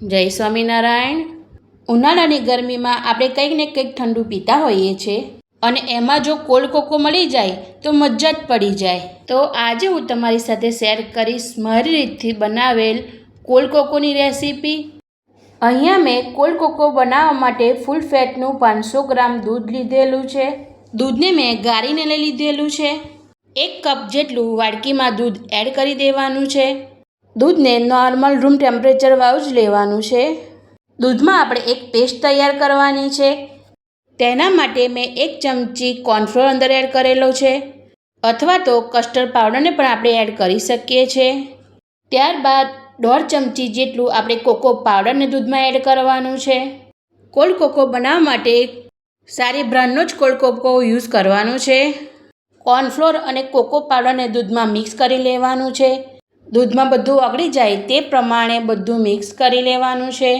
જય સ્વામિનારાયણ। ઉનાળાની ગરમીમાં આપણે કંઈક ને કંઈક ઠંડુ પીતા હોઈએ છીએ અને એમાં જો કોલ્ડ કોકો મળી જાય તો મજા જ પડી જાય। તો આજે હું તમારી સાથે શેર કરીશ મારી રીતથી બનાવેલ કોલ્ડ કોકોની રેસીપી। અહીંયા મેં કોલ્ડ કોકો બનાવવા માટે ફૂલ ફેટનું 500 ગ્રામ દૂધ લીધેલું છે। દૂધને મેં ગાળીને લઈ લીધેલું છે। 1 કપ જેટલું વાડકીમાં દૂધ એડ કરી દેવાનું છે। દૂધને નોર્મલ રૂમ ટેમ્પરેચર વાળું જ લેવાનું છે। દૂધમાં આપણે એક પેસ્ટ તૈયાર કરવાની છે। તેના માટે મેં 1 ચમચી કોર્નફ્લોર અંદર એડ કરેલો છે, અથવા તો કસ્ટર્ડ પાવડરને પણ આપણે એડ કરી શકીએ છીએ। ત્યારબાદ 1.5 ચમચી જેટલું આપણે કોકો પાવડરને દૂધમાં એડ કરવાનું છે। કોલ્ડ કોકો બનાવવા માટે સારી બ્રાન્ડનો જ કોલ્ડ કોકો યુઝ કરવાનો છે। કોર્નફ્લોર અને કોકો પાવડરને દૂધમાં મિક્સ કરી લેવાનું છે। દૂધમાં બધું ઓગળી જાય તે પ્રમાણે બધું મિક્સ કરી લેવાનું છે।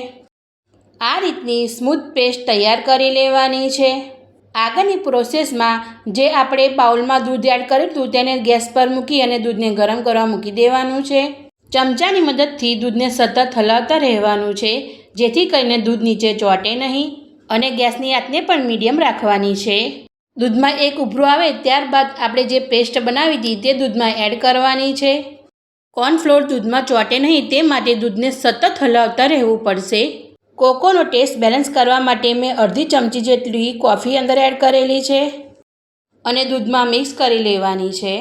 આ રીતની સ્મૂથ પેસ્ટ તૈયાર કરી લેવાની છે। આગળની પ્રોસેસમાં જે આપણે બાઉલમાં દૂધ એડ કર્યું હતું તેને ગેસ પર મૂકી અને દૂધને ગરમ કરવા મૂકી દેવાનું છે। ચમચાની મદદથી દૂધને સતત હલાવતા રહેવાનું છે, જેથી કરીને દૂધ નીચે ચોંટે નહીં, અને ગેસની આંચને પણ મીડિયમ રાખવાની છે। દૂધમાં એક ઉભરું આવે ત્યારબાદ આપણે જે પેસ્ટ બનાવી હતી તે દૂધમાં એડ કરવાની છે। કોર્નફ્લોર દૂધમાં ચોંટે નહીં તે માટે દૂધને સતત હલાવતા રહેવું પડશે। કોકોનો ટેસ્ટ બેલેન્સ કરવા માટે મેં અડધી ચમચી જેટલી કોફી અંદર એડ કરેલી છે અને દૂધમાં મિક્સ કરી લેવાની છે।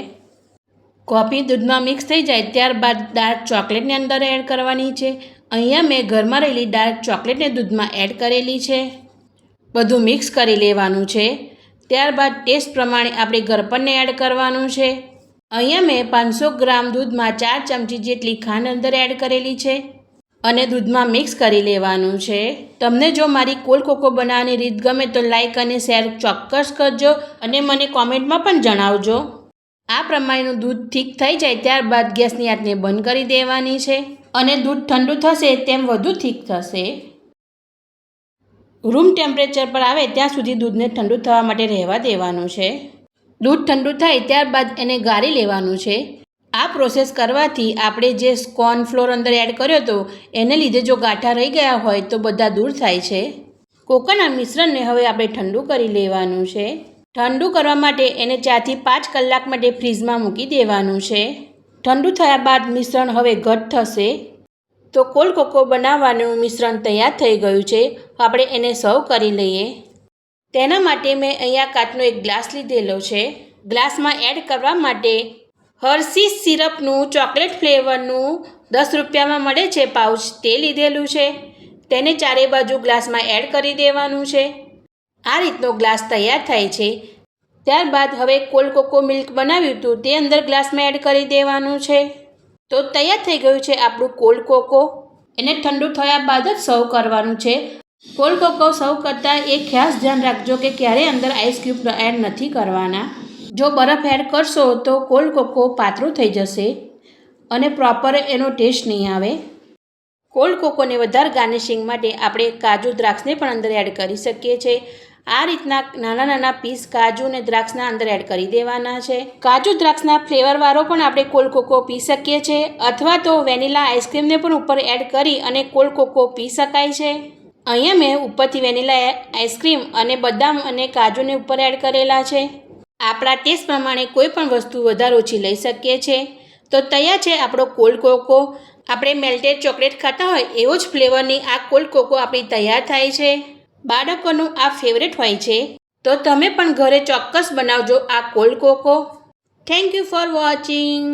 કોફી દૂધમાં મિક્સ થઈ જાય ત્યારબાદ ડાર્ક ચોકલેટને અંદર એડ કરવાની છે। અહીંયા મેં ઘરમાં રહેલી ડાર્ક ચોકલેટને દૂધમાં એડ કરેલી છે। બધું મિક્સ કરી લેવાનું છે। ત્યારબાદ ટેસ્ટ પ્રમાણે આપણે ગળપણને એડ કરવાનું છે। અહીંયા મેં 500 ગ્રામ દૂધમાં 4 ચમચી જેટલી ખાંડ અંદર એડ કરેલી છે અને દૂધમાં મિક્સ કરી લેવાનું છે। તમને જો મારી કોલ્ડ કોકો બનાવવાની રીત ગમે તો લાઈક અને શેર ચોક્કસ કરજો અને મને કોમેન્ટમાં પણ જણાવજો। આ પ્રમાણેનું દૂધ ઠીક થઈ જાય ત્યારબાદ ગેસની આંચને બંધ કરી દેવાની છે અને દૂધ ઠંડુ થશે તેમ વધુ ઠીક થશે। રૂમ ટેમ્પરેચર પર આવે ત્યાં સુધી દૂધને ઠંડુ થવા માટે રહેવા દેવાનું છે। દૂધ ઠંડુ થાય ત્યારબાદ એને ગાળી લેવાનું છે। આ પ્રોસેસ કરવાથી આપણે જે કોર્નફ્લોર અંદર એડ કર્યો હતો એને લીધે જો ગાંઠા રહી ગયા હોય તો બધા દૂર થાય છે। કોકોના મિશ્રણને હવે આપણે ઠંડુ કરી લેવાનું છે। ઠંડુ કરવા માટે એને 4 થી 5 કલાક માટે ફ્રીજમાં મૂકી દેવાનું છે। ઠંડુ થયા બાદ મિશ્રણ હવે ઘટ થશે। તો કોલ્ડ કોકો બનાવવાનું મિશ્રણ તૈયાર થઈ ગયું છે। આપણે એને સર્વ કરી લઈએ। તેના માટે મેં અહીંયા કાચનો એક ગ્લાસ લીધેલો છે। ગ્લાસમાં એડ કરવા માટે હર્શીઝ સિરપનું ચોકલેટ ફ્લેવરનું 10 રૂપિયામાં મળે છે પાઉચ, તે લીધેલું છે। તેને ચારે બાજુ ગ્લાસમાં એડ કરી દેવાનું છે। આ રીતનો ગ્લાસ તૈયાર થાય છે। ત્યારબાદ હવે કોલ્ડ કોકો મિલ્ક બનાવ્યું હતું તે અંદર ગ્લાસમાં એડ કરી દેવાનું છે। તો તૈયાર થઈ ગયું છે આપણું કોલ્ડ કોકો। એને ઠંડુ થયા બાદ જ સર્વ કરવાનું છે। કોલ્ડ કોકો સર્વ કરતાં એક ખાસ ધ્યાન રાખજો કે ક્યારેય અંદર આઈસ ક્યુબ એડ નથી કરવાના। જો બરફ એડ કરશો તો કોલ્ડ કોકો પાતળું થઈ જશે અને પ્રોપર એનો ટેસ્ટ નહીં આવે। કોલ્ડ કોકોને વધારે ગાર્નિશિંગ માટે આપણે કાજુ દ્રાક્ષને પણ અંદર એડ કરી શકીએ છીએ। આ રીતના નાના નાના પીસ કાજુ અને દ્રાક્ષના અંદર એડ કરી દેવાના છે। કાજુ દ્રાક્ષના ફ્લેવરવાળો પણ આપણે કોલ્ડ કોકો પી શકીએ છીએ, અથવા તો વેનીલા આઈસ્ક્રીમને પણ ઉપર એડ કરી અને કોલ્ડ કોકો પી શકાય છે। અહીંયા મેં ઉપરથી વેનીલા આઈસ્ક્રીમ અને બદામ અને કાજુને ઉપર એડ કરેલા છે। આપણા ટેસ્ટ પ્રમાણે કોઈ પણ વસ્તુ વધારે ઓછી લઈ શકીએ છીએ। તો તૈયાર છે આપણો કોલ્ડ કોકો। આપણે મેલ્ટેડ ચોકલેટ ખાતા હોય એવો જ ફ્લેવરની આ કોલ્ડ કોકો આપણી તૈયાર થાય છે। બાળકોનું આ ફેવરેટ હોય છે, તો તમે પણ ઘરે ચોક્કસ બનાવજો આ cold cocoa. Thank you for watching.